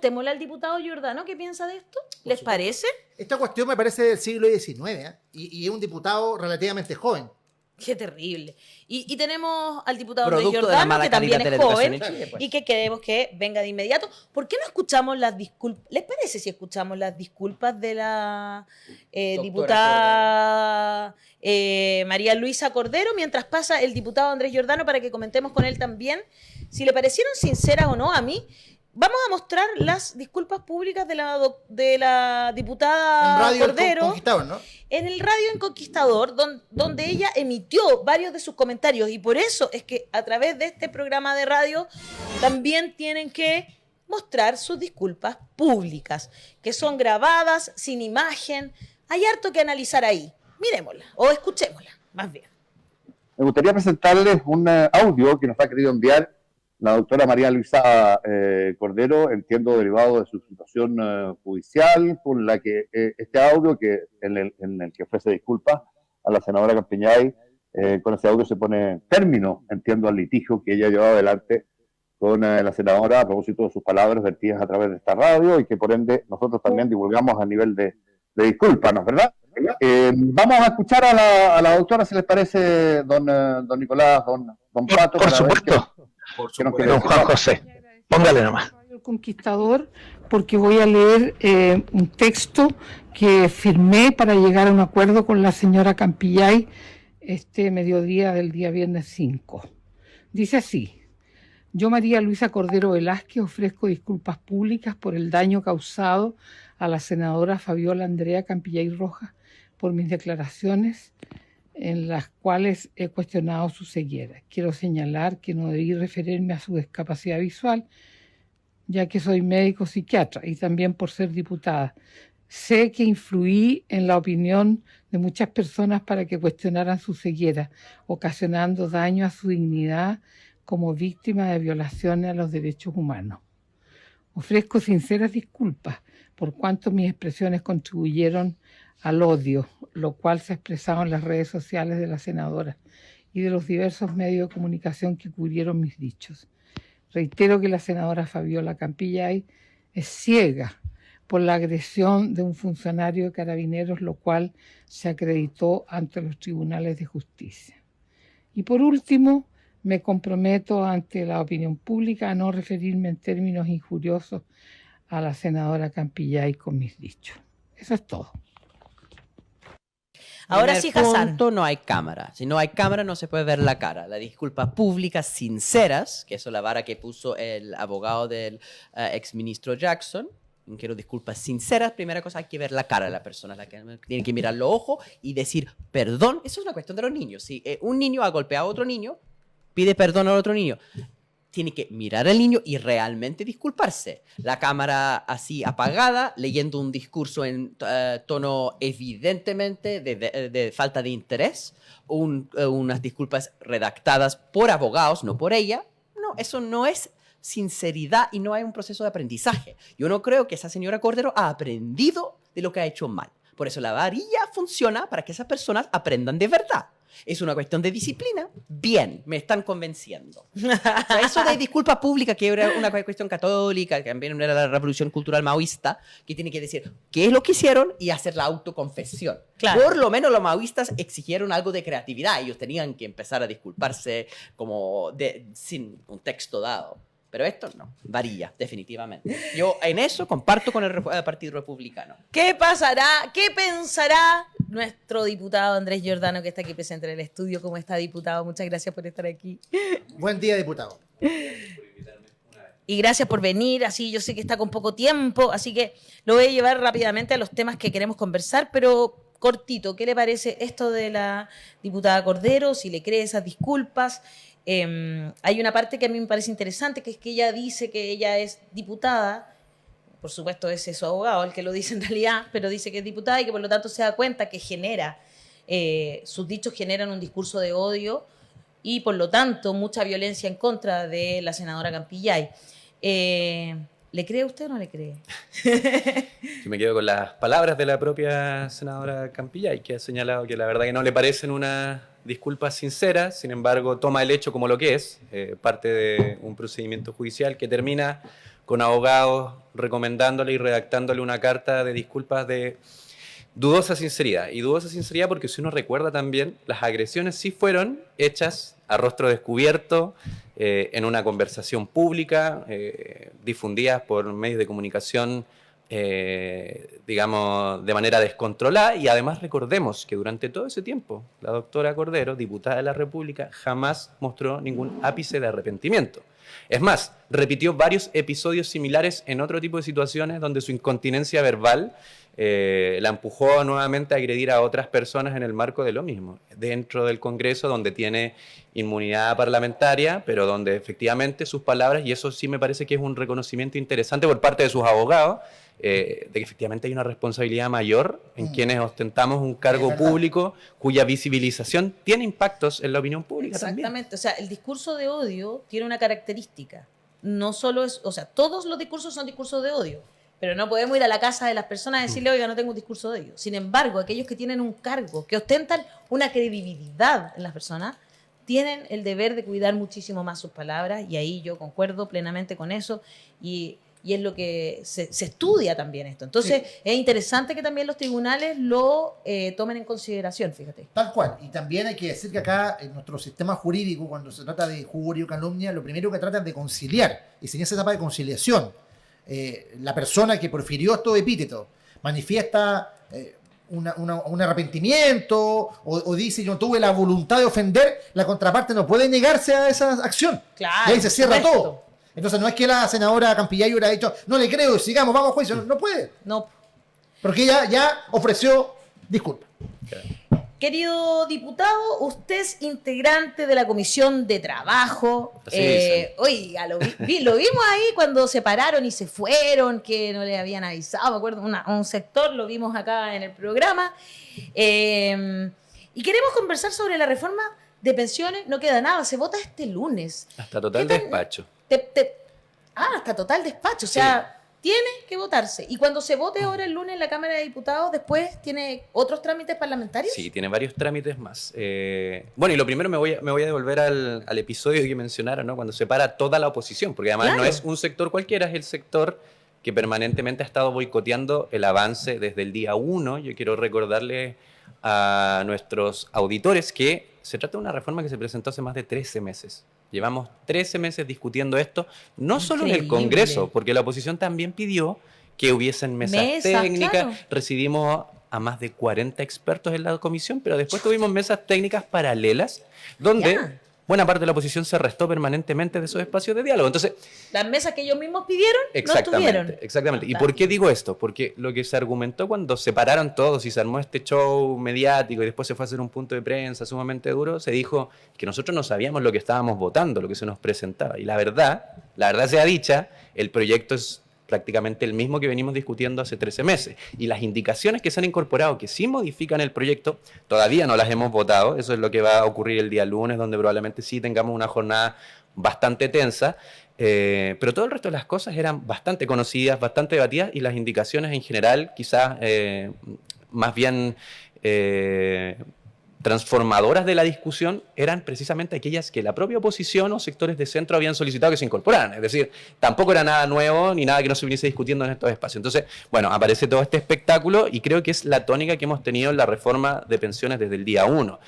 Preguntémosle al diputado Giordano qué piensa de esto. ¿Les parece? Esta cuestión me parece del siglo XIX, ¿eh? Y es un diputado relativamente joven. Qué terrible. Y tenemos al diputado Andrés Producto de la Giordano, mala que también calidad es de la educación joven en Chile, pues. y que queremos que venga de inmediato. ¿Por qué no escuchamos las disculpas? ¿Les parece si escuchamos las disculpas de la diputada María Luisa Cordero mientras pasa el diputado Andrés Giordano para que comentemos con él también si le parecieron sinceras o no? A mí vamos a mostrar las disculpas públicas de la diputada En Radio Cordero. Conquistador, ¿no? En el radio en Conquistador, donde ella emitió varios de sus comentarios, y por eso es que a través de este programa de radio también tienen que mostrar sus disculpas públicas, que son grabadas, sin imagen. Hay harto que analizar ahí. Miremosla, o escuchémosla, más bien. Me gustaría presentarles un audio que nos ha querido enviar la doctora María Luisa Cordero, entiendo derivado de su situación judicial, con la que este audio en el que ofrece disculpas a la senadora Campiñay, con ese audio se pone término, entiendo, al litigio que ella llevaba adelante con la senadora a propósito de sus palabras vertidas a través de esta radio y que por ende nosotros también divulgamos a nivel de disculpas, ¿no es verdad? Vamos a escuchar a la doctora, si les parece, don Nicolás, don Pato. Por supuesto. Don Juan José, póngale nomás. El Conquistador, porque voy a leer un texto que firmé para llegar a un acuerdo con la señora Campillay este mediodía del día viernes 5. Dice así: yo, María Luisa Cordero Velázquez, ofrezco disculpas públicas por el daño causado a la senadora Fabiola Andrea Campillay Rojas por mis declaraciones en las cuales he cuestionado su ceguera. Quiero señalar que no debí referirme a su discapacidad visual, ya que soy médico psiquiatra y también por ser diputada. Sé que influí en la opinión de muchas personas para que cuestionaran su ceguera, ocasionando daño a su dignidad como víctima de violaciones a los derechos humanos. Ofrezco sinceras disculpas por cuanto mis expresiones contribuyeron al odio, lo cual se ha expresado en las redes sociales de la senadora y de los diversos medios de comunicación que cubrieron mis dichos. Reitero que la senadora Fabiola Campillay es ciega por la agresión de un funcionario de Carabineros, lo cual se acreditó ante los tribunales de justicia. Y por último, me comprometo ante la opinión pública a no referirme en términos injuriosos a la senadora Campillay con mis dichos. Eso es todo. Ahora sí, Hassan. Punto, no hay cámara. Si no hay cámara, no se puede ver la cara. Las disculpas públicas sinceras, que eso es la vara que puso el abogado del exministro Jackson. Quiero disculpas sinceras. Primera cosa, hay que ver la cara de la persona. Tiene que mirar los ojos y decir perdón. Eso es una cuestión de los niños. Si un niño ha golpeado a otro niño, pide perdón al otro niño. Tiene que mirar al niño y realmente disculparse. La cámara así apagada, leyendo un discurso en tono evidentemente de falta de interés, unas disculpas redactadas por abogados, no por ella. No, eso no es sinceridad y no hay un proceso de aprendizaje. Yo no creo que esa señora Cordero ha aprendido de lo que ha hecho mal. Por eso la varilla funciona para que esas personas aprendan de verdad. Es una cuestión de disciplina. Bien, me están convenciendo. O sea, eso de disculpa pública, que era una cuestión católica, que también era la revolución cultural maoísta, que tiene que decir qué es lo que hicieron y hacer la autoconfesión. Claro. Por lo menos los maoístas exigieron algo de creatividad. Ellos tenían que empezar a disculparse como sin un texto dado. Pero esto no, varilla, definitivamente. Yo en eso comparto con el Partido Republicano. ¿Qué pasará? ¿Qué pensará nuestro diputado Andrés Giordano, que está aquí presente en el estudio? ¿Cómo está, diputado? Muchas gracias por estar aquí. Buen día, diputado. Y gracias por venir. Así yo sé que está con poco tiempo, así que lo voy a llevar rápidamente a los temas que queremos conversar, pero cortito. ¿Qué le parece esto de la diputada Cordero? Si le cree esas disculpas. Hay una parte que a mí me parece interesante, que es que ella dice que ella es diputada. Por supuesto, ese es su abogado el que lo dice en realidad, pero dice que es diputada y que por lo tanto se da cuenta que sus dichos generan un discurso de odio y por lo tanto mucha violencia en contra de la senadora Campillay. ¿Le cree usted o no le cree? Yo me quedo con las palabras de la propia senadora Campillay, que ha señalado que la verdad que no le parecen unas disculpas sinceras, sin embargo toma el hecho como lo que es, parte de un procedimiento judicial que termina con abogados recomendándole y redactándole una carta de disculpas de dudosa sinceridad. Y dudosa sinceridad porque si uno recuerda también, las agresiones sí fueron hechas a rostro descubierto, en una conversación pública, difundidas por medios de comunicación, digamos, de manera descontrolada. Y además recordemos que durante todo ese tiempo, la doctora Cordero, diputada de la República, jamás mostró ningún ápice de arrepentimiento. Es más, repitió varios episodios similares en otro tipo de situaciones donde su incontinencia verbal la empujó nuevamente a agredir a otras personas en el marco de lo mismo, dentro del Congreso, donde tiene inmunidad parlamentaria, pero donde efectivamente sus palabras, y eso sí me parece que es un reconocimiento interesante por parte de sus abogados, de que efectivamente hay una responsabilidad mayor en quienes ostentamos un cargo público cuya visibilización tiene impactos en la opinión pública. Exactamente, o sea, el discurso de odio tiene una característica, no solo es, o sea, todos los discursos son discursos de odio, pero no podemos ir a la casa de las personas y decirle, oiga, no tengo un discurso de odio. Sin embargo, aquellos que tienen un cargo, que ostentan una credibilidad en las personas, tienen el deber de cuidar muchísimo más sus palabras, y ahí yo concuerdo plenamente con eso, y es lo que se estudia también esto. Entonces, es interesante que también los tribunales lo tomen en consideración, fíjate. Tal cual. Y también hay que decir que acá, en nuestro sistema jurídico, cuando se trata de jurio, calumnia, lo primero que tratan de conciliar, y sin esa etapa de conciliación, la persona que profirió estos epítetos manifiesta un arrepentimiento o dice yo tuve la voluntad de ofender, la contraparte no puede negarse a esa acción. Claro, y ahí se cierra todo. Entonces no es que la senadora Campillay hubiera dicho no le creo, sigamos, vamos a juicio. No puede. No. Porque ella ya ofreció disculpas. Querido diputado, usted es integrante de la Comisión de Trabajo. Oiga, lo vimos ahí cuando se pararon y se fueron, que no le habían avisado, me acuerdo, un sector, lo vimos acá en el programa. Y queremos conversar sobre la reforma de pensiones. No queda nada, se vota este lunes. Hasta total despacho. Hasta total despacho, o sea... Tiene que votarse. Y cuando se vote ahora el lunes en la Cámara de Diputados, después tiene otros trámites parlamentarios. Sí, tiene varios trámites más. Bueno, y lo primero me voy a devolver al episodio que mencionaron, ¿no? Cuando se para toda la oposición, porque además no es un sector cualquiera, es el sector que permanentemente ha estado boicoteando el avance desde el día 1. Yo quiero recordarle a nuestros auditores que se trata de una reforma que se presentó hace más de 13 meses. Llevamos 13 meses discutiendo esto, no solo en el Congreso, porque la oposición también pidió que hubiesen mesas técnicas. Claro. Recibimos a más de 40 expertos en la comisión, pero después tuvimos mesas técnicas paralelas donde buena parte de la oposición se restó permanentemente de esos espacios de diálogo. Entonces, las mesas que ellos mismos pidieron no estuvieron. Exactamente. ¿Y por qué digo esto? Porque lo que se argumentó cuando se pararon todos y se armó este show mediático y después se fue a hacer un punto de prensa sumamente duro, se dijo que nosotros no sabíamos lo que estábamos votando, lo que se nos presentaba. Y la verdad sea dicha, el proyecto es prácticamente el mismo que venimos discutiendo hace 13 meses. Y las indicaciones que se han incorporado, que sí modifican el proyecto, todavía no las hemos votado. Eso es lo que va a ocurrir el día lunes, donde probablemente sí tengamos una jornada bastante tensa. Pero todo el resto de las cosas eran bastante conocidas, bastante debatidas, y las indicaciones en general quizás más bien transformadoras de la discusión eran precisamente aquellas que la propia oposición o sectores de centro habían solicitado que se incorporaran. Es decir, tampoco era nada nuevo ni nada que no se viniese discutiendo en estos espacios. Entonces, bueno, aparece todo este espectáculo y creo que es la tónica que hemos tenido en la reforma de pensiones desde el día 1.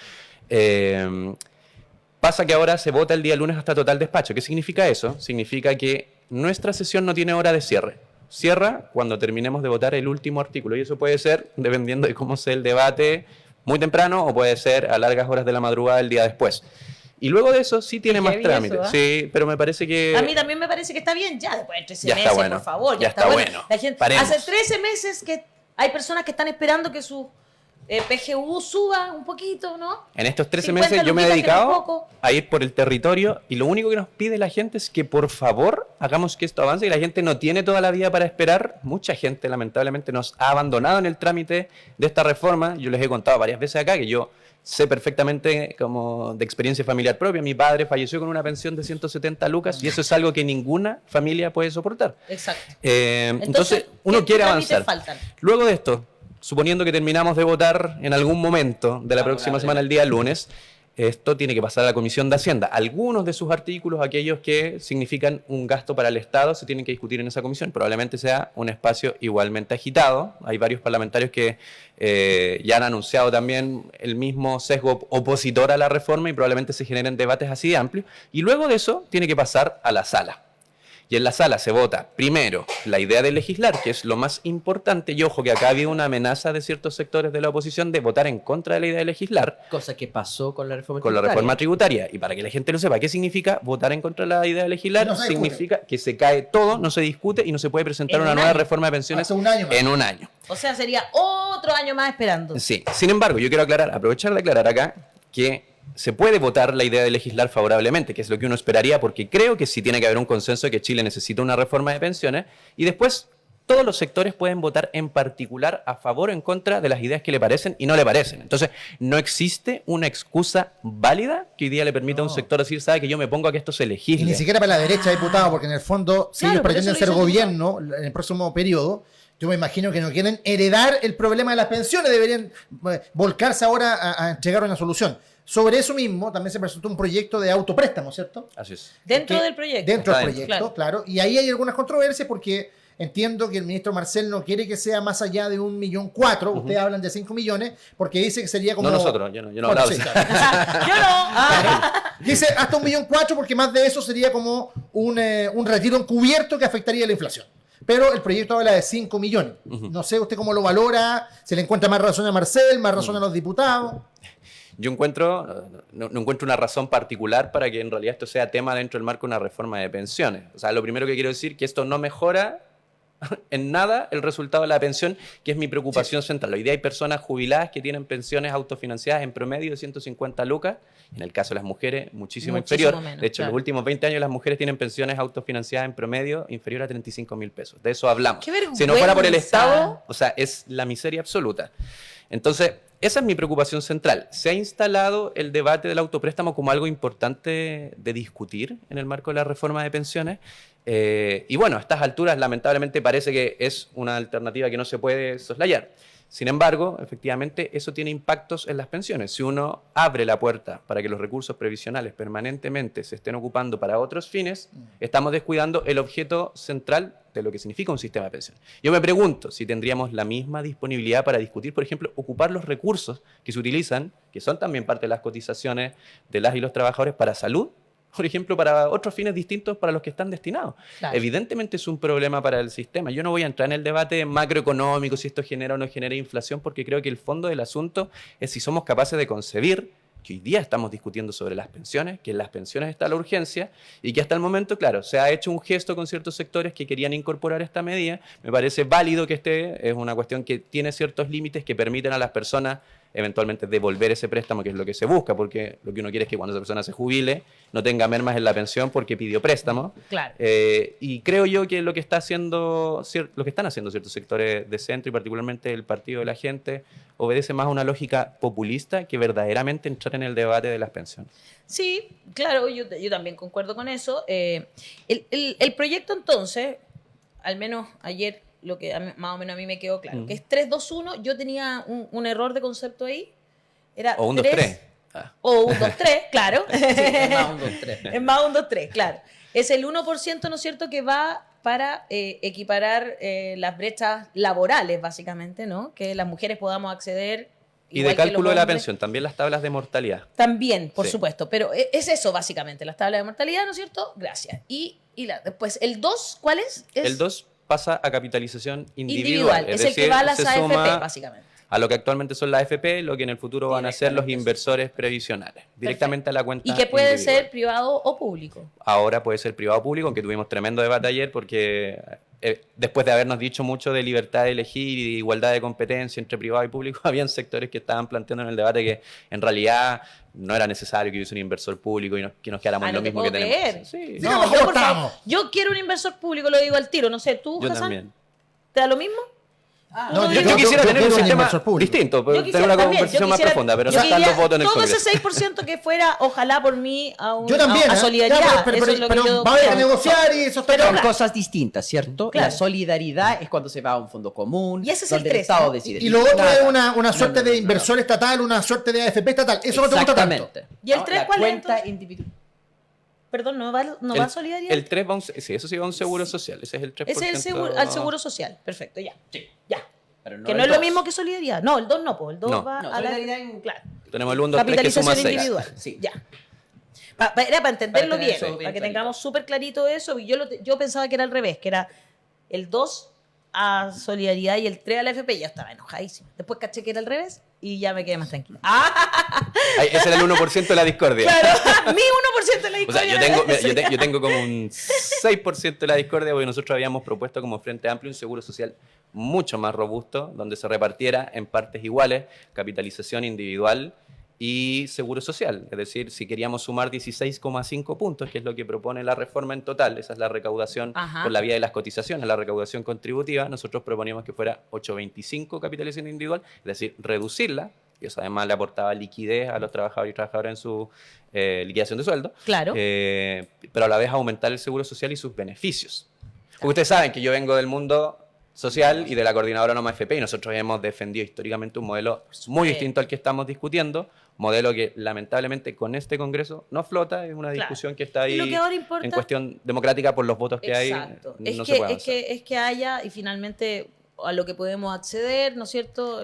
Pasa que ahora se vota el día lunes hasta total despacho. ¿Qué significa eso? Significa que nuestra sesión no tiene hora de cierre. Cierra cuando terminemos de votar el último artículo, y eso puede ser, dependiendo de cómo sea el debate, muy temprano o puede ser a largas horas de la madrugada el día después. Y luego de eso sí tiene más trámites. Eso, sí, pero me parece que... A mí también me parece que está bien ya después de 13 ya meses, bueno, por favor. Ya está bueno. La gente, hace 13 meses que hay personas que están esperando que su PGU suba un poquito, ¿no? En estos 13 meses yo me he dedicado a ir por el territorio y lo único que nos pide la gente es que por favor hagamos que esto avance, y la gente no tiene toda la vida para esperar. Mucha gente lamentablemente nos ha abandonado en el trámite de esta reforma. Yo les he contado varias veces acá que yo sé perfectamente, como de experiencia familiar propia, mi padre falleció con una pensión de 170 lucas y eso es algo que ninguna familia puede soportar. Exacto. Entonces uno quiere avanzar. Faltan? Luego de esto, suponiendo que terminamos de votar en algún momento de la próxima semana, el día lunes, esto tiene que pasar a la Comisión de Hacienda. Algunos de sus artículos, aquellos que significan un gasto para el Estado, se tienen que discutir en esa comisión. Probablemente sea un espacio igualmente agitado. Hay varios parlamentarios que ya han anunciado también el mismo sesgo opositor a la reforma y probablemente se generen debates así de amplios. Y luego de eso tiene que pasar a la sala. Y en la sala se vota, primero, la idea de legislar, que es lo más importante, y ojo que acá había una amenaza de ciertos sectores de la oposición de votar en contra de la idea de legislar. Cosa que pasó con la reforma tributaria. Con la reforma tributaria. Y para que la gente lo sepa, ¿qué significa votar en contra de la idea de legislar? No significa que se cae todo, no se discute y no se puede presentar una nueva reforma de pensiones en un año. O sea, sería otro año más esperando. Sí. Sin embargo, yo quiero aprovechar de aclarar acá que se puede votar la idea de legislar favorablemente, que es lo que uno esperaría, porque creo que sí tiene que haber un consenso de que Chile necesita una reforma de pensiones, y después todos los sectores pueden votar en particular a favor o en contra de las ideas que le parecen y no le parecen. Entonces, no existe una excusa válida que hoy día le permita a un sector decir, sabe que yo me pongo a que esto se legisle. Y ni siquiera para la derecha, diputado, porque en el fondo, si ellos pretenden ser gobierno en el próximo periodo, yo me imagino que no quieren heredar el problema de las pensiones, deberían volcarse ahora a entregar una solución. Sobre eso mismo también se presentó un proyecto de autopréstamo, ¿cierto? Así es. Dentro del proyecto. Dentro del proyecto, claro. Y ahí hay algunas controversias porque entiendo que el ministro Marcel no quiere que sea más allá de 1,4 millones. Ustedes hablan de 5 millones porque dice que sería como... No nosotros, yo no hablaba de eso. Yo no. Dice hasta 1,4 millones porque más de eso sería como un retiro encubierto que afectaría la inflación. Pero el proyecto habla de 5 millones. No sé usted cómo lo valora, se le encuentra más razón a Marcel, más razón a los diputados. Yo no encuentro una razón particular para que en realidad esto sea tema dentro del marco de una reforma de pensiones. O sea, lo primero que quiero decir es que esto no mejora en nada el resultado de la pensión, que es mi preocupación central. Hoy día hay personas jubiladas que tienen pensiones autofinanciadas en promedio de 150 lucas. En el caso de las mujeres, muchísimo inferior. Menos, de hecho, en los últimos 20 años las mujeres tienen pensiones autofinanciadas en promedio inferior a 35.000 pesos. De eso hablamos. ¡Qué vergüenza! Si no fuera por el Estado, o sea, es la miseria absoluta. Entonces, esa es mi preocupación central. Se ha instalado el debate del autopréstamo como algo importante de discutir en el marco de la reforma de pensiones. Y bueno, a estas alturas lamentablemente parece que es una alternativa que no se puede soslayar. Sin embargo, efectivamente, eso tiene impactos en las pensiones. Si uno abre la puerta para que los recursos previsionales permanentemente se estén ocupando para otros fines, estamos descuidando el objeto central de lo que significa un sistema de pensiones. Yo me pregunto si tendríamos la misma disponibilidad para discutir, por ejemplo, ocupar los recursos que se utilizan, que son también parte de las cotizaciones de las y los trabajadores para salud, por ejemplo, para otros fines distintos para los que están destinados. Claro. Evidentemente es un problema para el sistema. Yo no voy a entrar en el debate macroeconómico, si esto genera o no genera inflación, porque creo que el fondo del asunto es si somos capaces de concebir que hoy día estamos discutiendo sobre las pensiones, que en las pensiones está la urgencia y que hasta el momento, claro, se ha hecho un gesto con ciertos sectores que querían incorporar esta medida. Me parece válido que es una cuestión que tiene ciertos límites que permiten a las personas eventualmente devolver ese préstamo, que es lo que se busca, porque lo que uno quiere es que cuando esa persona se jubile no tenga mermas en la pensión porque pidió préstamo. Claro. Y creo yo que lo que están haciendo ciertos sectores de centro y particularmente el Partido de la Gente obedece más a una lógica populista que verdaderamente entrar en el debate de las pensiones. Sí, claro, yo también concuerdo con eso. El proyecto entonces, al menos ayer, lo que más o menos a mí me quedó claro, que es 3-2-1, yo tenía un error de concepto ahí. Era o 1-2-3. O 1-2-3, claro. Sí, es más 1-2-3. Es más 1-2-3, claro. Es el 1%, ¿no es cierto?, que va para equiparar las brechas laborales, básicamente, ¿no? Que las mujeres podamos acceder. Y de cálculo de la pensión, también las tablas de mortalidad. También, por supuesto, pero es eso básicamente, las tablas de mortalidad, ¿no es cierto? Gracias. Y después, ¿el 2 cuál es? El 2 pasa a capitalización individual. Es el que va a las AFP, básicamente. A lo que actualmente son las AFP, lo que en el futuro van a ser los inversores previsionales, directamente a la cuenta individual. ¿Y que puede individual. ser privado o público? Ahora puede ser privado o público, aunque tuvimos tremendo debate ayer porque después de habernos dicho mucho de libertad de elegir y de igualdad de competencia entre privado y público, habían sectores que estaban planteando en el debate que en realidad no era necesario que hubiese un inversor público y que nos quedáramos en lo mismo que tenemos. Sí. No, yo, por favor, yo quiero un inversor público, lo digo al tiro, no sé, ¿tú, Yo Hassan? también. ¿Te da lo mismo? No, Yo quisiera tener un quiero sistema inversor público. distinto, Yo tener quisiera una también, conversación yo más quisiera- profunda, pero yo no están quería los votos en el todo Congreso. ese 6% que fuera, ojalá por mí, a, Yo también, a ¿eh? solidaridad. Ya, pero Eso es lo que yo va a haber que quiero. negociar y eso está Son claro. cosas distintas, ¿cierto? Claro. La solidaridad es cuando se va a un fondo común, Y ese es donde el el Estado 13, decide. Y lo otro Nada. es una suerte No, no, de no, inversor estatal, una suerte de AFP estatal. Eso no te gusta tanto. Exactamente. ¿Y el 3 La cuál es, cuenta entonces? individual. Perdón, ¿no va a solidaridad? El 3 va a un, sí, eso sí va a un seguro social, ese es el 3%. Ese es el seguro, al seguro social. Perfecto, ya. Ya. Pero no Que el no es lo 2. mismo que solidaridad. No, el 2 no, pues el 2 No. va No, a la... solidaridad en- Claro. Tenemos el 1, 2, 3 que suma Capitalización 6. individual. Sí. Ya. Era para entenderlo Para tener bien, eso bien para que clarito. tengamos súper clarito eso. Y yo pensaba que era al revés, que era el 2 a solidaridad y el 3 a la FP. Y ya estaba enojadísimo. Después caché que era al revés y ya me quedé más tranquila. Ese era el 1% de la discordia. Claro, mi 1% de la O sea, discordia. yo tengo, era ese. yo tengo como un 6% de la discordia porque nosotros habíamos propuesto como Frente Amplio un seguro social mucho más robusto, donde se repartiera en partes iguales capitalización individual y seguro social. Es decir, si queríamos sumar 16,5 puntos, que es lo que propone la reforma en total, esa es la recaudación Ajá. por la vía de las cotizaciones, la recaudación contributiva, nosotros proponíamos que fuera 8,25 capitalización individual, es decir, reducirla, y eso además le aportaba liquidez a los trabajadores y trabajadoras en su liquidación de sueldo, Claro. pero a la vez aumentar el seguro social y sus beneficios. Porque ustedes saben que yo vengo del mundo social y de la coordinadora Noma FP y nosotros hemos defendido históricamente un modelo muy Sí. distinto al que estamos discutiendo, modelo que lamentablemente con este Congreso no flota, es una Claro. discusión que está Y lo ahí que ahora importa... en cuestión democrática por los votos que Exacto. hay, no Es se que, puede es, avanzar. que, es que haya, y finalmente a lo que podemos acceder, ¿no es cierto?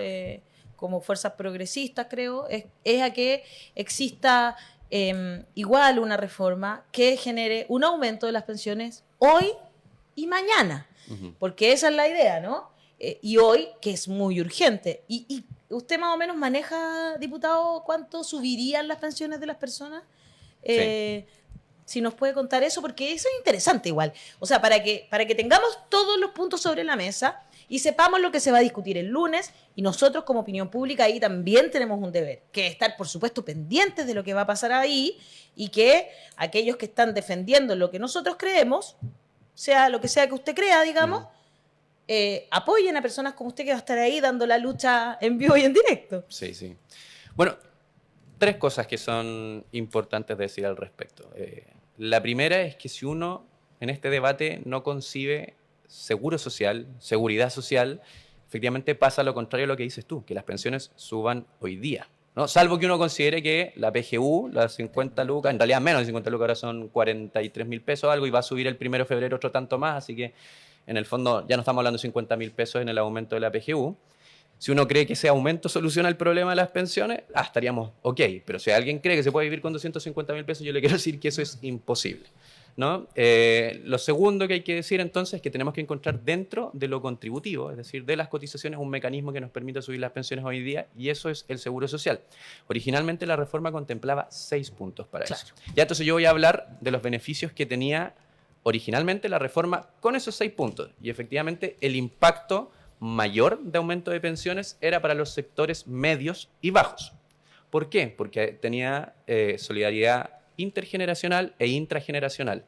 Como fuerzas progresistas, creo, es a que exista igual una reforma que genere un aumento de las pensiones hoy y mañana. Ujú. Porque esa es la idea, ¿no? Y hoy, que es muy urgente. ¿Y usted más o menos maneja, diputado, cuánto subirían las pensiones de las personas? Si nos puede contar eso, porque eso es interesante igual. O sea, para que tengamos todos los puntos sobre la mesa y sepamos lo que se va a discutir el lunes, y nosotros como opinión pública ahí también tenemos un deber, que es estar, por supuesto, pendientes de lo que va a pasar ahí, y que aquellos que están defendiendo lo que nosotros creemos, sea lo que sea que usted crea, digamos, apoyen a personas como usted que va a estar ahí dando la lucha en vivo y en directo. Sí, sí. Bueno, 3 cosas que son importantes de decir al respecto. La primera es que si uno en este debate no concibe seguro social, seguridad social, efectivamente pasa lo contrario a lo que dices tú, que las pensiones suban hoy día, ¿no? Salvo que uno considere que la PGU, las 50 lucas, en realidad menos de 50 lucas, ahora son 43.000 pesos algo, y va a subir el 1 de febrero otro tanto más, así que en el fondo ya no estamos hablando de 50.000 pesos en el aumento de la PGU. Si uno cree que ese aumento soluciona el problema de las pensiones, estaríamos ok. Pero si alguien cree que se puede vivir con 250.000 pesos, yo le quiero decir que eso es imposible, ¿no? Lo segundo que hay que decir entonces es que tenemos que encontrar dentro de lo contributivo, es decir, de las cotizaciones, un mecanismo que nos permita subir las pensiones hoy día, y eso es el seguro social. Originalmente la reforma contemplaba 6 puntos para eso. Ya entonces yo voy a hablar de los beneficios que tenía originalmente la reforma con esos 6 puntos. Y efectivamente el impacto mayor de aumento de pensiones era para los sectores medios y bajos. ¿Por qué? Porque tenía solidaridad intergeneracional e intrageneracional.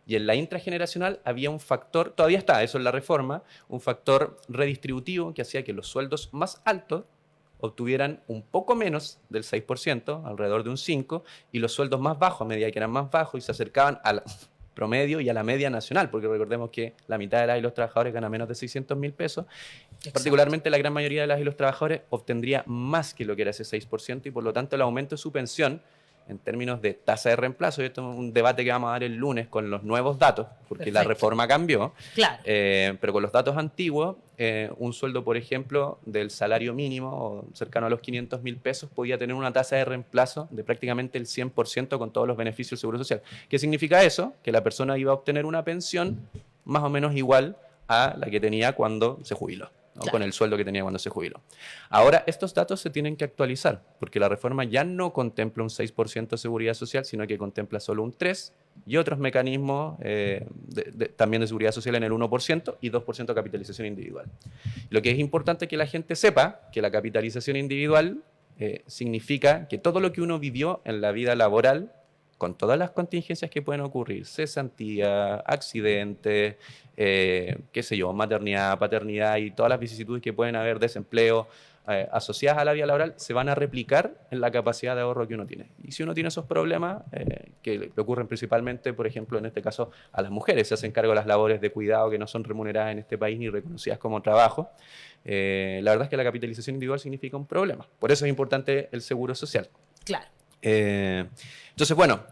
Y en la intrageneracional había un factor, todavía está, eso en la reforma, un factor redistributivo que hacía que los sueldos más altos obtuvieran un poco menos del 6%, alrededor de un 5%, y los sueldos más bajos, a medida que eran más bajos y se acercaban al promedio y a la media nacional, porque recordemos que la mitad de las y los trabajadores gana menos de 600.000 pesos. Exacto. Particularmente la gran mayoría de las y los trabajadores obtendría más que lo que era ese 6%, y por lo tanto el aumento de su pensión en términos de tasa de reemplazo, y esto es un debate que vamos a dar el lunes con los nuevos datos, porque la Perfecto. reforma cambió, Claro. pero con los datos antiguos, un sueldo, por ejemplo, del salario mínimo, o cercano a los 500.000 pesos, podía tener una tasa de reemplazo de prácticamente el 100% con todos los beneficios del Seguro Social. ¿Qué significa eso? Que la persona iba a obtener una pensión más o menos igual a la que tenía cuando se jubiló, ¿no? Claro. Con el sueldo que tenía cuando se jubiló. Ahora, estos datos se tienen que actualizar, porque la reforma ya no contempla un 6% de seguridad social, sino que contempla solo un 3%, y otros mecanismos también de seguridad social en el 1% y 2% de capitalización individual. Lo que es importante que la gente sepa que la capitalización individual significa que todo lo que uno vivió en la vida laboral con todas las contingencias que pueden ocurrir, cesantía, accidentes, qué sé yo, maternidad, paternidad y todas las vicisitudes que pueden haber, desempleo, asociadas a la vida laboral, se van a replicar en la capacidad de ahorro que uno tiene. Y si uno tiene esos problemas, que le ocurren principalmente, por ejemplo, en este caso, a las mujeres, se hacen cargo de las labores de cuidado que no son remuneradas en este país ni reconocidas como trabajo, la verdad es que la capitalización individual significa un problema. Por eso es importante el seguro social. Claro. Entonces, bueno,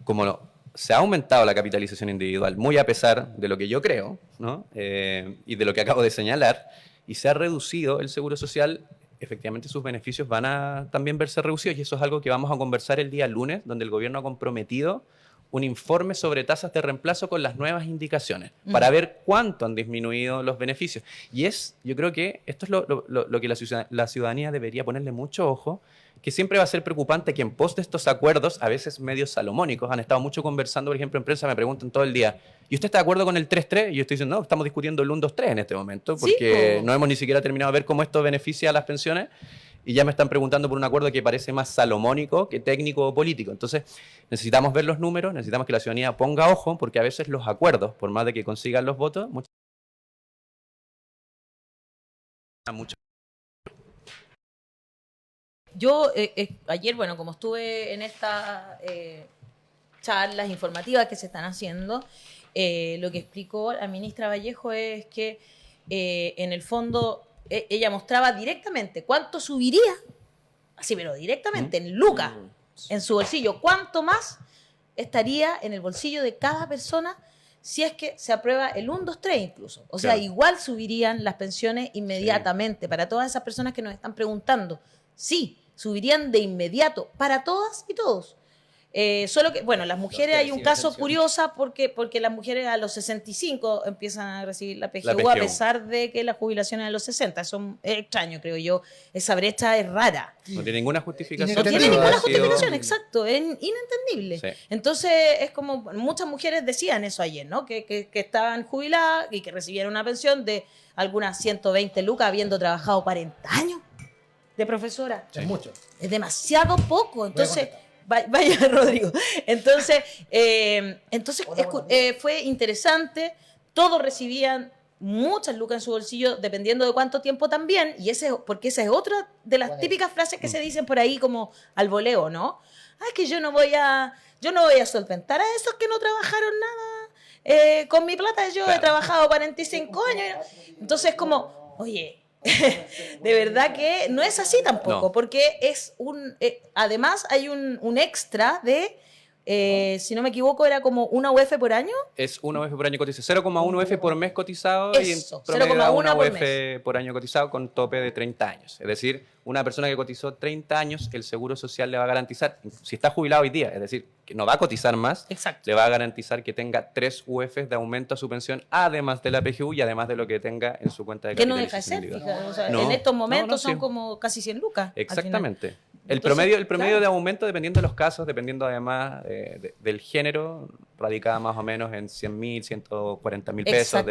como se ha aumentado la capitalización individual, muy a pesar de lo que yo creo, ¿no? Y de lo que acabo de señalar, y se ha reducido el seguro social, efectivamente sus beneficios van a también verse reducidos, y eso es algo que vamos a conversar el día lunes, donde el gobierno ha comprometido un informe sobre tasas de reemplazo con las nuevas indicaciones, para ver cuánto han disminuido los beneficios. Y yo creo que esto es lo que la ciudadanía debería ponerle mucho ojo, que siempre va a ser preocupante que en pos de estos acuerdos, a veces medios salomónicos, han estado mucho conversando, por ejemplo, en prensa, me preguntan todo el día, ¿y usted está de acuerdo con el 3.3? Y yo estoy diciendo, no, estamos discutiendo el 1.2.3 en este momento, porque no hemos ni siquiera terminado de ver cómo esto beneficia a las pensiones, y ya me están preguntando por un acuerdo que parece más salomónico que técnico o político. Entonces, necesitamos ver los números, necesitamos que la ciudadanía ponga ojo, porque a veces los acuerdos, por más de que consigan los votos, mucho. Yo ayer, bueno, como estuve en estas charlas informativas que se están haciendo, lo que explicó la ministra Vallejo es que en el fondo ella mostraba directamente cuánto subiría, así pero directamente, en lucas, en su bolsillo, cuánto más estaría en el bolsillo de cada persona si es que se aprueba el 1.2.3 incluso. O sea, igual subirían las pensiones inmediatamente para todas esas personas que nos están preguntando. Sí, subirían de inmediato para todas y todos. Solo que, bueno, las mujeres hay un caso curioso porque las mujeres a los 65 empiezan a recibir la PGU, a pesar de que la jubilación es a los 60. Eso es extraño, creo yo. Esa brecha es rara. No tiene ninguna justificación. No tiene ninguna justificación, exacto. Es inentendible. Sí. Entonces, es como muchas mujeres decían eso ayer, ¿no? Que estaban jubiladas y que recibieron una pensión de algunas 120 lucas habiendo trabajado 40 años de profesora. Es mucho. Es demasiado poco. Entonces, vaya Rodrigo. Entonces fue interesante. Todos recibían muchas lucas en su bolsillo, dependiendo de cuánto tiempo también. Y porque esa es otra de las típicas frases que se dicen por ahí como al voleo, ¿no? Es que yo no voy a solventar a esos que no trabajaron nada. Con mi plata yo he trabajado 45 años. Entonces, como, oye, de verdad que no es así tampoco, porque es además hay un extra de, si no me equivoco, era como una UF por año. Es una UF por año cotizado, 0,1 UF por mes cotizado. Eso, y en promedio 0,1 una por UF mes. por año cotizado con tope de 30 años. Es decir, una persona que cotizó 30 años, el Seguro Social le va a garantizar, si está jubilado hoy día, es decir, que no va a cotizar más, le va a garantizar que tenga 3 UFs de aumento a su pensión, además de la PGU y además de lo que tenga en su cuenta de capitalización individual. Que no deja de ser, fíjate. O sea, en estos momentos son como casi 100 lucas. Exactamente. El promedio de aumento, dependiendo de los casos, dependiendo además del género, radicaba más o menos en 100.000, 140.000 pesos,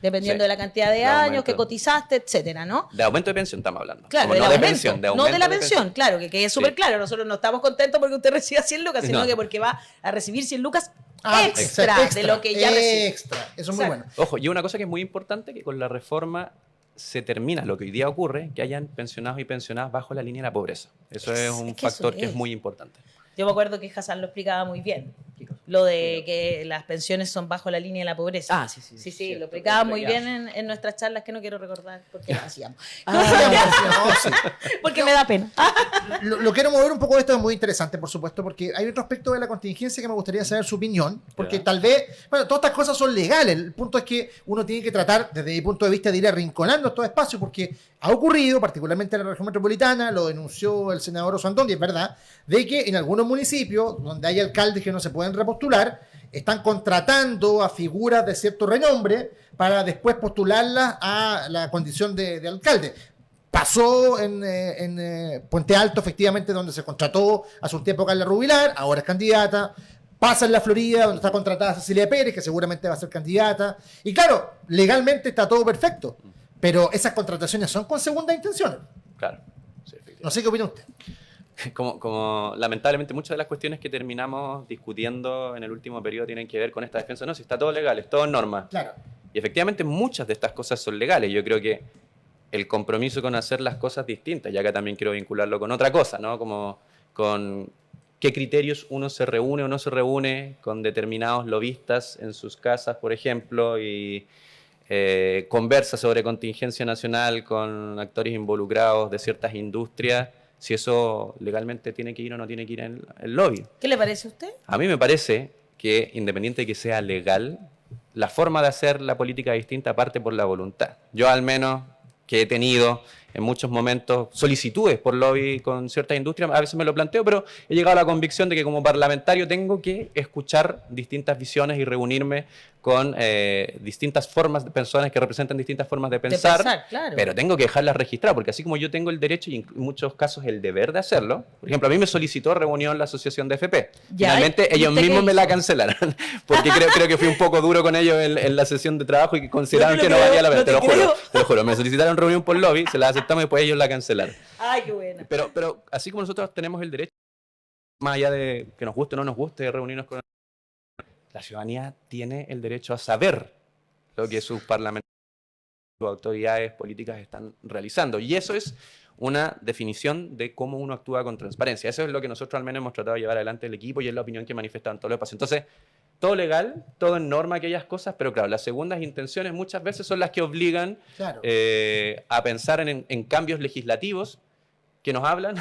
dependiendo de la cantidad de años que cotizaste, etcétera, ¿no? De aumento de pensión estamos hablando. Claro, no de pensión, no de la pensión, claro, que es súper claro. Nosotros no estamos contentos porque usted reciba 100 lucas, sino que porque va a recibir 100 lucas extra de lo que ya recibe. Extra, eso es muy bueno. Ojo, y una cosa que es muy importante, que con la reforma se termina lo que hoy día ocurre, que hayan pensionados y pensionadas bajo la línea de la pobreza. Eso es un factor que es muy importante. Yo me acuerdo que Hassan lo explicaba muy bien. Lo de que las pensiones son bajo la línea de la pobreza. Sí, lo explicaba muy bien en nuestras charlas, que no quiero recordar porque lo hacíamos. Porque me da pena. Lo quiero mover un poco de esto, es muy interesante, por supuesto, porque hay otro aspecto de la contingencia que me gustaría saber su opinión, porque tal vez, bueno, todas estas cosas son legales. El punto es que uno tiene que tratar, desde mi punto de vista, de ir arrinconando estos espacios, porque ha ocurrido, particularmente en la región metropolitana, lo denunció el senador Osandón, y es verdad, de que en algunos municipios, donde hay alcaldes que no se pueden repostular, están contratando a figuras de cierto renombre para después postularlas a la condición de alcalde. Pasó en Puente Alto, efectivamente, donde se contrató hace un tiempo Carla Rubilar, ahora es candidata. Pasa en la Florida, donde está contratada Cecilia Pérez, que seguramente va a ser candidata. Y claro, legalmente está todo perfecto, pero esas contrataciones son con segundas intenciones. Claro. No sé qué opina usted. como lamentablemente muchas de las cuestiones que terminamos discutiendo en el último periodo tienen que ver con esta defensa. No, si está todo legal, es todo en norma. Claro. Y efectivamente muchas de estas cosas son legales. Yo creo que el compromiso con hacer las cosas distintas, y acá también quiero vincularlo con otra cosa, ¿no? Como con qué criterios uno se reúne o no se reúne con determinados lobistas en sus casas, por ejemplo, y conversa sobre contingencia nacional con actores involucrados de ciertas industrias, si eso legalmente tiene que ir o no tiene que ir en el lobby. ¿Qué le parece a usted? A mí me parece que, independiente de que sea legal, la forma de hacer la política distinta parte por la voluntad. Yo al menos, que he tenido en muchos momentos solicitudes por lobby con ciertas industrias, a veces me lo planteo, pero he llegado a la convicción de que como parlamentario tengo que escuchar distintas visiones y reunirme con distintas formas de personas que representan distintas formas de pensar, claro. Pero tengo que dejarlas registradas, porque así como yo tengo el derecho y en muchos casos el deber de hacerlo, por ejemplo, a mí me solicitó reunión la asociación de FP. Ya, Finalmente ellos mismos me la cancelaron, porque creo que fui un poco duro con ellos en la sesión de trabajo y que consideraban que no valía la pena. Te lo juro, me solicitaron reunión por lobby, se la aceptamos y después ellos la cancelaron. Ay, qué buena. Pero así como nosotros tenemos el derecho, más allá de que nos guste o no nos guste reunirnos con la ciudadanía, tiene el derecho a saber lo que sus parlamentarios, sus autoridades políticas están realizando. Y eso es una definición de cómo uno actúa con transparencia. Eso es lo que nosotros al menos hemos tratado de llevar adelante el equipo y es la opinión que manifestan todos los espacios. Entonces, todo legal, todo en norma, aquellas cosas, pero claro, las segundas intenciones muchas veces son las que obligan a pensar en cambios legislativos que nos hablan,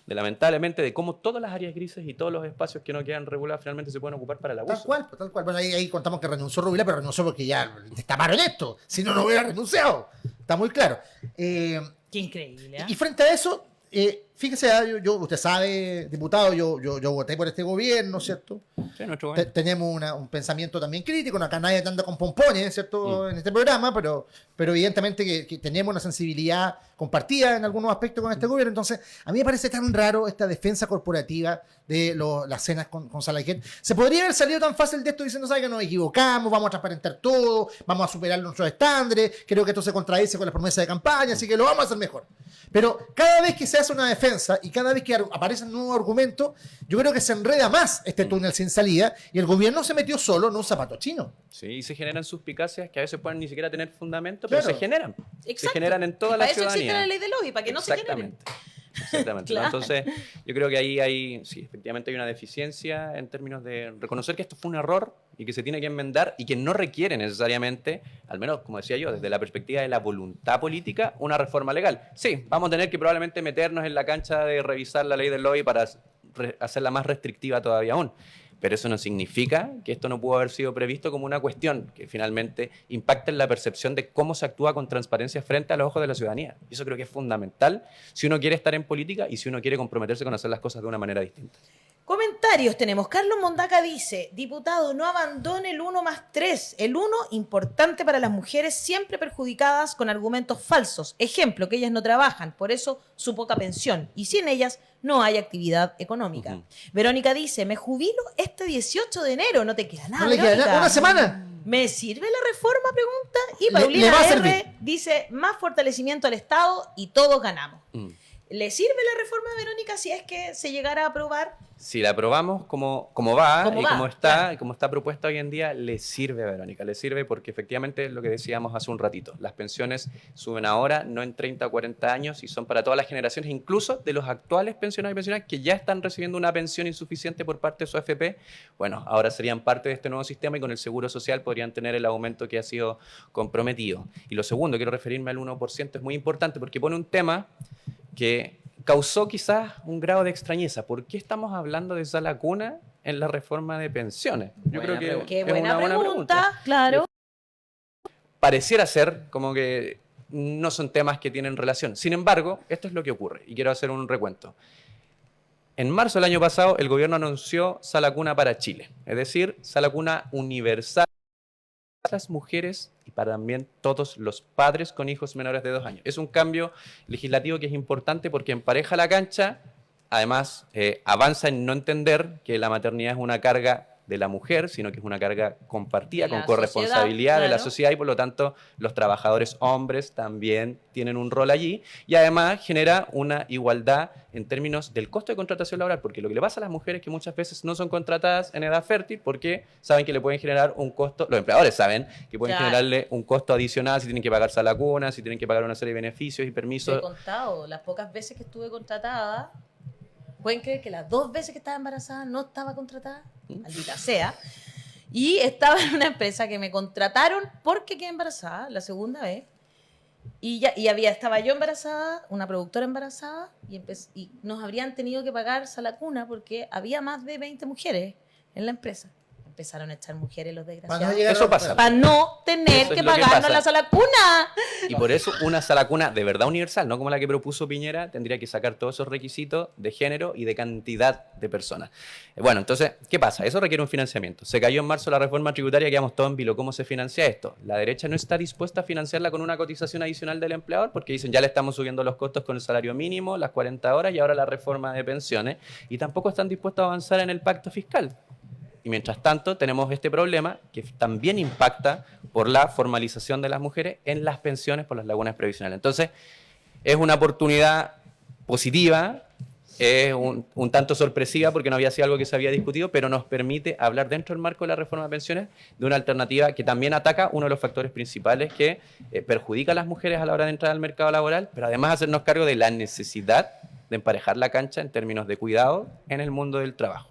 lamentablemente, de cómo todas las áreas grises y todos los espacios que no quedan regulados finalmente se pueden ocupar para el abuso. Tal cual. Bueno, ahí contamos que renunció Rubilar, pero renunció porque ya destaparon esto. Si no, no hubiera renunciado. Está muy claro. Qué increíble. Y frente a eso, fíjese, usted sabe, diputado, yo voté por este gobierno, ¿cierto? Sí, nuestro gobierno. Tenemos un pensamiento también crítico, acá nadie anda con pompones, ¿cierto? En este programa, pero evidentemente que tenemos una sensibilidad compartida en algunos aspectos con este gobierno. Entonces, a mí me parece tan raro esta defensa corporativa de las cenas con Salaquet. Se podría haber salido tan fácil de esto diciendo, ¿sabes que nos equivocamos? Vamos a transparentar todo, vamos a superar nuestros estándares, creo que esto se contradice con las promesas de campaña, así que lo vamos a hacer mejor. Pero cada vez que se hace una defensa y cada vez que aparecen nuevos argumentos, yo creo que se enreda más este túnel sin salida y el gobierno se metió solo en un zapato chino. Sí, y se generan suspicacias que a veces pueden ni siquiera tener fundamento, pero se generan. Exacto. Se generan en toda la ciudadanía. Para eso existe la ley de lobby, para que no se generen. Exactamente. Claro. Entonces, yo creo que ahí sí, efectivamente hay una deficiencia en términos de reconocer que esto fue un error y que se tiene que enmendar y que no requiere necesariamente, al menos, como decía yo, desde la perspectiva de la voluntad política, una reforma legal. Sí, vamos a tener que probablemente meternos en la cancha de revisar la ley del lobby para hacerla más restrictiva todavía aún. Pero eso no significa que esto no pudo haber sido previsto como una cuestión que finalmente impacta en la percepción de cómo se actúa con transparencia frente a los ojos de la ciudadanía. Y eso creo que es fundamental si uno quiere estar en política y si uno quiere comprometerse con hacer las cosas de una manera distinta. Comentarios tenemos. Carlos Mondaca dice, diputado, no abandone el 1+3. El 1, importante para las mujeres, siempre perjudicadas con argumentos falsos. Ejemplo, que ellas no trabajan, por eso su poca pensión. Y sin ellas no hay actividad económica. Verónica dice, me jubilo este 18 de enero. No te queda nada, ¿No le queda nada? ¿Una semana? ¿Me sirve la reforma? Pregunta. Y Paulina R. dice, más fortalecimiento al Estado y todos ganamos. ¿Le sirve la reforma, Verónica, si es que se llegara a aprobar? Si la aprobamos como va y como está propuesta hoy en día, le sirve a Verónica. Le sirve porque efectivamente es lo que decíamos hace un ratito. Las pensiones suben ahora, no en 30 o 40 años, y son para todas las generaciones, incluso de los actuales pensionados y pensionadas que ya están recibiendo una pensión insuficiente por parte de su AFP. Bueno, ahora serían parte de este nuevo sistema y con el Seguro Social podrían tener el aumento que ha sido comprometido. Y lo segundo, quiero referirme al 1%, es muy importante porque pone un tema que causó quizás un grado de extrañeza. ¿Por qué estamos hablando de esa lacuna en la reforma de pensiones? Yo creo que es una buena pregunta. Claro. Pareciera ser como que no son temas que tienen relación. Sin embargo, esto es lo que ocurre y quiero hacer un recuento. En marzo del año pasado, el gobierno anunció sala cuna para Chile, es decir, sala cuna universal para las mujeres y para también todos los padres con hijos menores de 2 años. Es un cambio legislativo que es importante porque empareja la cancha, además avanza en no entender que la maternidad es una carga de la mujer, sino que es una carga compartida, De la con corresponsabilidad sociedad, de la claro. sociedad, y por lo tanto los trabajadores hombres también tienen un rol allí, y además genera una igualdad en términos del costo de contratación laboral, porque lo que le pasa a las mujeres es que muchas veces no son contratadas en edad fértil porque saben que le pueden generar un costo, los empleadores saben que pueden Claro. generarle un costo adicional si tienen que pagarse a la cuna, si tienen que pagar una serie de beneficios y Te he permisos. contado, las pocas veces que estuve contratada, ¿pueden creer que las 2 veces que estaba embarazada no estaba contratada? Maldita sea. Y estaba en una empresa que me contrataron porque quedé embarazada, la segunda vez. Estaba yo embarazada, una productora embarazada, y nos habrían tenido que pagar sala cuna porque había más de 20 mujeres en la empresa. Empezaron a echar mujeres los desgraciados. Eso pasa. Para no tener Eso es que lo que pagarnos pasa. la sala cuna. Y por eso una sala cuna de verdad universal, no como la que propuso Piñera, tendría que sacar todos esos requisitos de género y de cantidad de personas. Bueno, entonces, ¿qué pasa? Eso requiere un financiamiento. Se cayó en marzo la reforma tributaria, quedamos todos en vilo. ¿Cómo se financia esto? La derecha no está dispuesta a financiarla con una cotización adicional del empleador porque dicen ya le estamos subiendo los costos con el salario mínimo, las 40 horas y ahora la reforma de pensiones. Y tampoco están dispuestos a avanzar en el pacto fiscal. Y mientras tanto tenemos este problema que también impacta por la formalización de las mujeres en las pensiones por las lagunas previsionales. Entonces, es una oportunidad positiva, es un tanto sorpresiva porque no había sido algo que se había discutido, pero nos permite hablar dentro del marco de la reforma de pensiones de una alternativa que también ataca uno de los factores principales que perjudica a las mujeres a la hora de entrar al mercado laboral, pero además hacernos cargo de la necesidad de emparejar la cancha en términos de cuidado en el mundo del trabajo.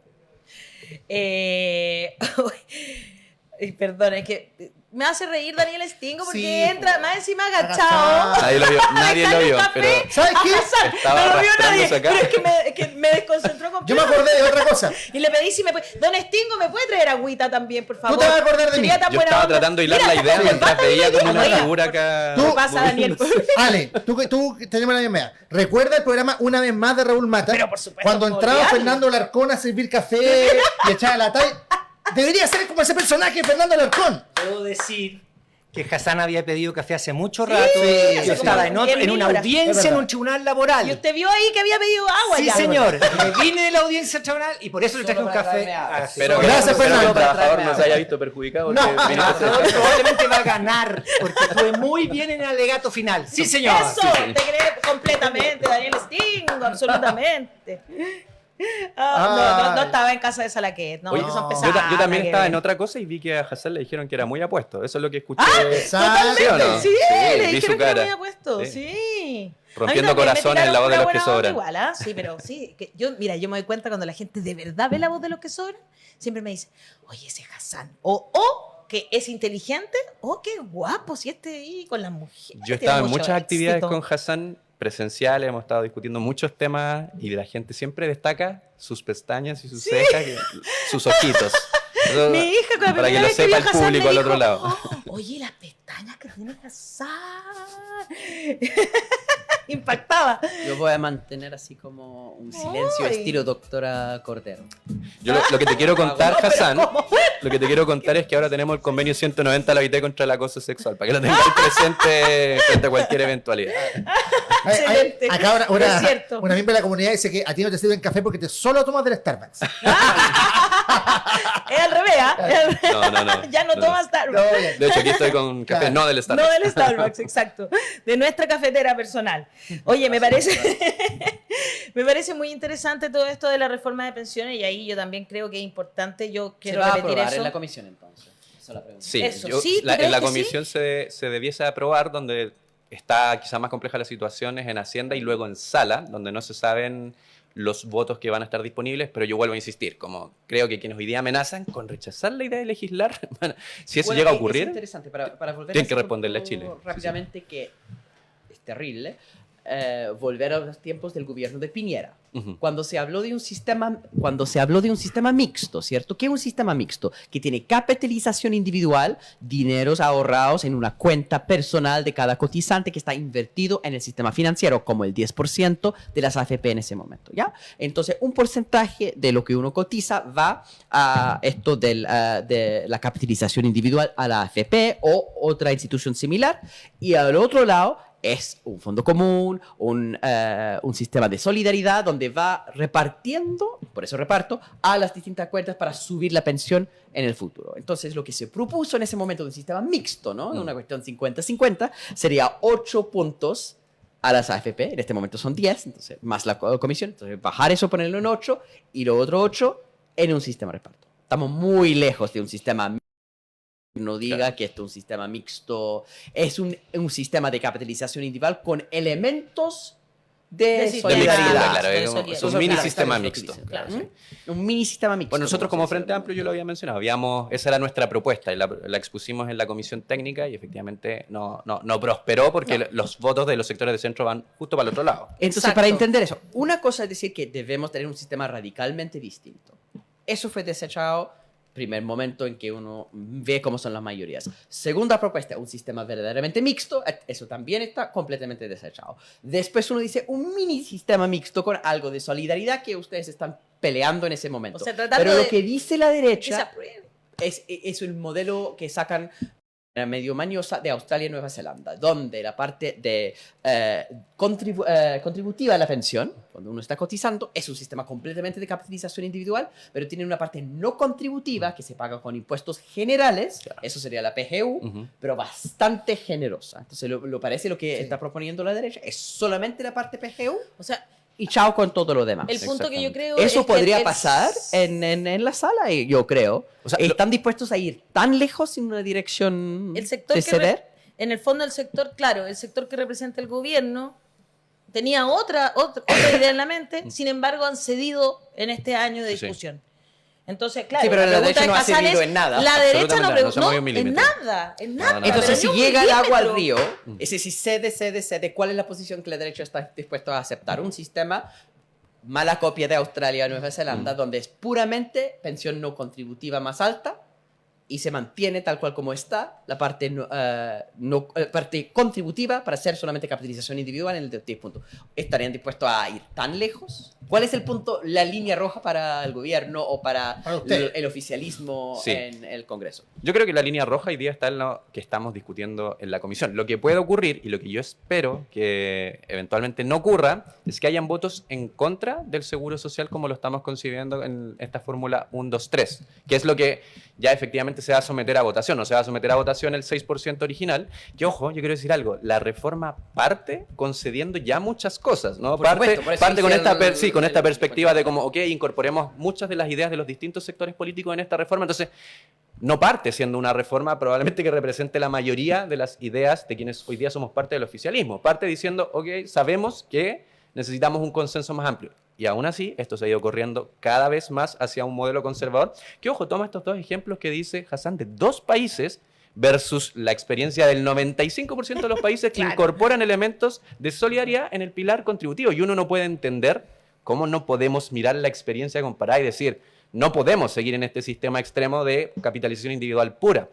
Perdón, es que me hace reír Daniel Stingo porque Sí, entra po. más encima agachado. Nadie lo vio, nadie lo vio, pero ¿Sabes qué? estaba No lo vio nadie, arrastrándose acá. pero es que me desconcentró Yo me completamente. acordé de otra cosa. Y le pedí si me puede... Don Stingo, ¿me puede traer agüita también, por favor? te vas a acordar de mí. Sería tan Yo buena estaba onda. tratando de hilar Mira, la idea mientras basta de veía hilar, como una oiga. figura acá. Tú- ¿Qué pasa, Daniel? Ale, tú tenemos la misma idea. ¿Recuerda el programa Una vez más de Raúl Mata? Pero por supuesto, Cuando entraba olvidarlo. Fernando Alarcón a servir café y echaba la talla. Debería ser como ese personaje, Fernando Alarcón. Puedo decir que Hassan había pedido café hace mucho rato Sí, y hace estaba como en 10 una horas. Es audiencia verdad. en un tribunal laboral. Y usted vio ahí que había pedido agua Sí, ya. señor. Me vine de la audiencia tribunal y por eso le traje un café. Pero Gracias, espero que Fernando. el trabajador no se haya visto perjudicado. No. porque El viniste a hacer trabajador café. probablemente va a ganar porque fue muy bien en el alegato final. Sí, señor. Eso, te creo completamente, Daniel Stingo, absolutamente. No estaba en casa de Salaquet, no, Oye, que son no. pesadas. Yo también que estaba ver. en otra cosa y vi que a Hassan le dijeron que era muy apuesto. Eso es lo que escuché. Totalmente. ¿Sí o no? Sí, le vi su dijeron que era cara. muy apuesto, Sí. sí. Rompiendo A mí también me corazones en la tiraron voz de una los que buena onda sobran. Igual, ¿ah? Sí, pero sí, que yo me doy cuenta cuando la gente de verdad ve la voz de los que sobran, siempre me dice, oye, ese Hassan, o que es inteligente, o qué guapo, si ahí con las mujeres. Yo tiene estaba en mucho muchas actividades éxito. con Hassan presenciales, hemos estado discutiendo muchos temas y la gente siempre destaca sus pestañas y sus cejas, sus ojitos. Eso, Mi hija, con la para que primera lo vez que sepa vio el a Hassan, público me al otro dijo, lado. "Oh, oye, las pestañas que tiene Hassan. Impactaba. Yo voy a mantener así como un silencio Ay. estilo doctora Cordero. Yo lo que te quiero contar, No, pero Hassan, ¿cómo? lo que te quiero contar es que ahora tenemos el convenio 190 de la OIT contra el acoso sexual, para que lo tengáis presente frente a cualquier eventualidad. Excelente. Acá Es cierto. una miembro de la comunidad dice que a ti no te sirven café porque te solo tomas del Starbucks. Es al revés, ¿ah? Es al revés. No. Ya no tomas Starbucks. No, bien. De hecho, aquí estoy con café, Claro. no del Starbucks. No del Starbucks, exacto. De nuestra cafetera personal. Oye, me parece muy interesante todo esto de la reforma de pensiones y ahí yo también creo que es importante. Yo ¿Se quiero va a repetir aprobar eso. en la comisión entonces? Esa es la pregunta. Sí, Eso, ¿sí? ¿Tú en crees la que comisión se debiese aprobar donde está quizás más compleja las situaciones en Hacienda y luego en Sala, donde no se saben los votos que van a estar disponibles, pero yo vuelvo a insistir, como creo que quienes hoy día amenazan con rechazar la idea de legislar, bueno, si eso Bueno, llega a es ocurrir, interesante, para volver tienen a que ese responderle a punto Chile. Sí, rápidamente que es terrible volver a los tiempos del gobierno de Piñera. Ujú. Cuando se habló de un sistema mixto, ¿cierto? ¿Qué es un sistema mixto? Que tiene capitalización individual, dineros ahorrados en una cuenta personal de cada cotizante que está invertido en el sistema financiero, como el 10% de las AFP en ese momento, ¿ya? Entonces, un porcentaje de lo que uno cotiza va a esto de la capitalización individual a la AFP o otra institución similar, y al otro lado es un fondo común, un sistema de solidaridad donde va repartiendo, por eso reparto, a las distintas cuentas para subir la pensión en el futuro. Entonces, lo que se propuso en ese momento de un sistema mixto, ¿no? De una cuestión 50-50, sería 8 puntos a las AFP, en este momento son 10, entonces, más la comisión, entonces bajar eso, ponerlo en 8, y lo otro 8 en un sistema de reparto. Estamos muy lejos de un sistema mixto. No diga que esto es un sistema mixto, es un sistema de capitalización individual con elementos de solidaridad. Claro, es un mini sistema mixto. Claro, sí. Un mini sistema mixto. Bueno, nosotros como Frente Amplio, yo lo había mencionado, esa era nuestra propuesta y la expusimos en la comisión técnica y efectivamente no prosperó porque los votos de los sectores de centro van justo para el otro lado. Entonces, Exacto. para entender eso, una cosa es decir que debemos tener un sistema radicalmente distinto. Eso fue desechado. Primer momento en que uno ve cómo son las mayorías. Segunda propuesta, un sistema verdaderamente mixto. Eso también está completamente desechado. Después uno dice un mini sistema mixto con algo de solidaridad que ustedes están peleando en ese momento. O sea, pero lo que dice la derecha Esa- es el modelo que sacan medio mañosa de Australia y Nueva Zelanda, donde la parte de contributiva a la pensión, cuando uno está cotizando, es un sistema completamente de capitalización individual, pero tiene una parte no contributiva que se paga con impuestos generales, eso sería la PGU, pero bastante generosa. Entonces, lo parece lo que está proponiendo la derecha, es solamente la parte PGU, O sea, y chao con todo lo demás. el punto que yo creo Eso es que podría pasar en la sala, yo creo. O sea, ¿Están dispuestos a ir tan lejos en una dirección el sector de que ceder? en el fondo el sector, claro, el sector que representa el gobierno tenía otra idea en la mente, sin embargo han cedido en este año de Sí. discusión. Entonces, claro, Sí, pero la pregunta derecha de no ha Casales, cedido en nada. La derecha no Absolutamente nada, no se preguntó movió un en milímetro. nada, en No, nada. no, Entonces, pero si ni un llega el agua al milímetro. río, es decir, cede, ¿cuál es la posición que la derecha está dispuesta a aceptar? Un sistema, mala copia de Australia o Nueva Zelanda, donde es puramente pensión no contributiva más alta y se mantiene tal cual como está la parte, parte contributiva para hacer solamente capitalización individual en el 10 puntos. ¿Estarían dispuestos a ir tan lejos? ¿Cuál es el punto, la línea roja para el gobierno o para usted. el oficialismo Sí. en el Congreso? Yo creo que la línea roja hoy día está en lo que estamos discutiendo en la comisión. Lo que puede ocurrir y lo que yo espero que eventualmente no ocurra es que hayan votos en contra del seguro social como lo estamos concibiendo en esta fórmula 1, 2, 3, que es lo que ya efectivamente se va a someter a votación. No se va a someter a votación el 6% original. Que ojo, yo quiero decir algo, la reforma parte concediendo ya muchas cosas, ¿no? Por supuesto, por eso parte con hice con esta el- perspectiva de como, ok, incorporemos muchas de las ideas de los distintos sectores políticos en esta reforma. Entonces, no parte siendo una reforma probablemente que represente la mayoría de las ideas de quienes hoy día somos parte del oficialismo. Parte diciendo, ok, sabemos que necesitamos un consenso más amplio. Y aún así, esto se ha ido corriendo cada vez más hacia un modelo conservador. Que, ojo, toma estos dos ejemplos que dice Hassan de dos países versus la experiencia del 95% de los países que incorporan elementos de solidaridad en el pilar contributivo. Y uno no puede entender cómo no podemos mirar la experiencia comparada y decir, no podemos seguir en este sistema extremo de capitalización individual pura.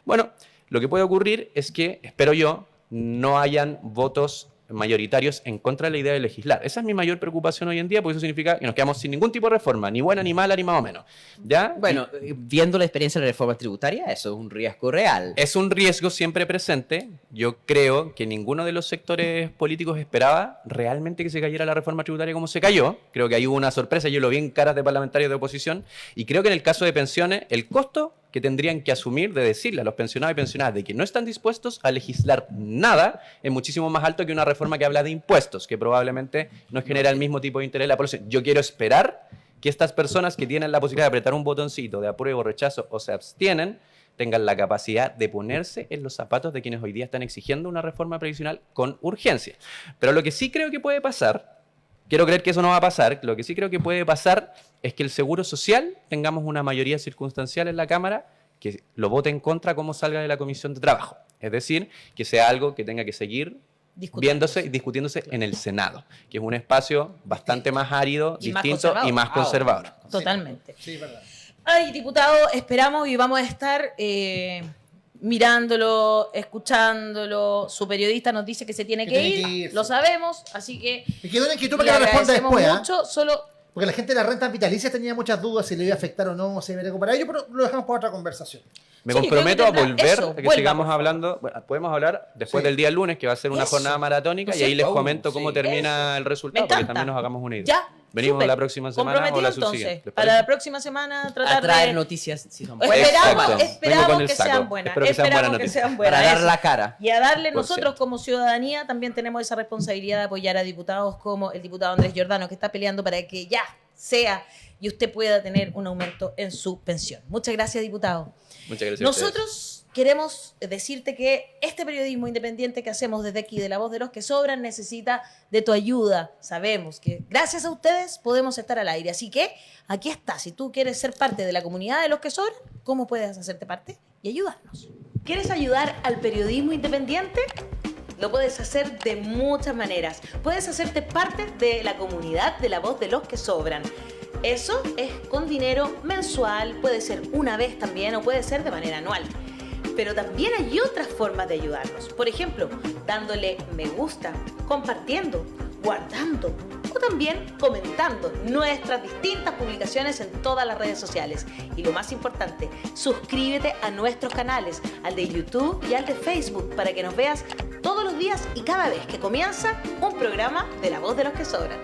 Bueno, lo que puede ocurrir es que, espero yo, no hayan votos mayoritarios en contra de la idea de legislar. Esa es mi mayor preocupación hoy en día, porque eso significa que nos quedamos sin ningún tipo de reforma, ni buena, ni mala, ni más o menos. ¿Ya? Bueno, viendo la experiencia de la reforma tributaria, eso es un riesgo real. Es un riesgo siempre presente. Yo creo que ninguno de los sectores políticos esperaba realmente que se cayera la reforma tributaria como se cayó. Creo que ahí hubo una sorpresa, yo lo vi en caras de parlamentarios de oposición, y creo que en el caso de pensiones, el costo que tendrían que asumir de decirle a los pensionados y pensionadas de que no están dispuestos a legislar nada es muchísimo más alto que una reforma que habla de impuestos, que probablemente no genera el mismo tipo de interés de la población. Yo quiero esperar que estas personas que tienen la posibilidad de apretar un botoncito de apruebo o rechazo o se abstienen, tengan la capacidad de ponerse en los zapatos de quienes hoy día están exigiendo una reforma previsional con urgencia. Pero lo que sí creo que puede pasar, quiero creer que eso no va a pasar, lo que sí creo que puede pasar es que el seguro social tengamos una mayoría circunstancial en la Cámara que lo vote en contra como salga de la Comisión de Trabajo. Es decir, que sea algo que tenga que seguir viéndose y discutiéndose en el Senado, que es un espacio bastante más árido, Y más distinto y más conservador. Totalmente. Sí, verdad. Ay, diputado, esperamos y vamos a estar mirándolo, escuchándolo. Su periodista nos dice que se tiene que ir, ir, lo sí. sabemos, así que Me quedó una inquietud le para que la responda agradecemos después. ¿ah? mucho. Solo Porque la gente de las rentas vitalicias tenía muchas dudas si le iba a afectar o no, si iba a recuperar ello, pero lo dejamos para otra conversación. Me Sí, comprometo a creo que volver, eso, a que vuelva, sigamos por favor. hablando. Bueno, podemos hablar después Sí. del día lunes, que va a ser una Eso. jornada maratónica, y ahí les comento cómo termina el resultado, Me para que encanta. también nos hagamos una idea. Ya. Venimos súper. la próxima semana o Comprometido, la entonces, subsiguiente. ¿les para parece? la próxima semana A tratar traer de... noticias si son Esperamos, buenas. Exacto. Vengo esperamos con el que saco. sean buenas. Espero que sean Esperamos buenas que noticias. sean buenas. Para dar eso. la cara. Y a darle Por nosotros cierto. como ciudadanía también tenemos esa responsabilidad de apoyar a diputados como el diputado Andrés Giordano, que está peleando para que ya sea y usted pueda tener un aumento en su pensión. Muchas gracias, diputado. Muchas gracias a ustedes. Nosotros queremos decirte que este periodismo independiente que hacemos desde aquí, de La Voz de los que Sobran, necesita de tu ayuda. Sabemos que gracias a ustedes podemos estar al aire. Así que aquí está. Si tú quieres ser parte de la comunidad de los que sobran, ¿cómo puedes hacerte parte y ayudarnos? ¿Quieres ayudar al periodismo independiente? Lo puedes hacer de muchas maneras. Puedes hacerte parte de la comunidad de La Voz de los que Sobran. Eso es con dinero mensual, puede ser una vez también o puede ser de manera anual. Pero también hay otras formas de ayudarnos. Por ejemplo, dándole me gusta, compartiendo, guardando o también comentando nuestras distintas publicaciones en todas las redes sociales. Y lo más importante, suscríbete a nuestros canales, al de YouTube y al de Facebook, para que nos veas todos los días y cada vez que comienza un programa de La Voz de los que Sobran.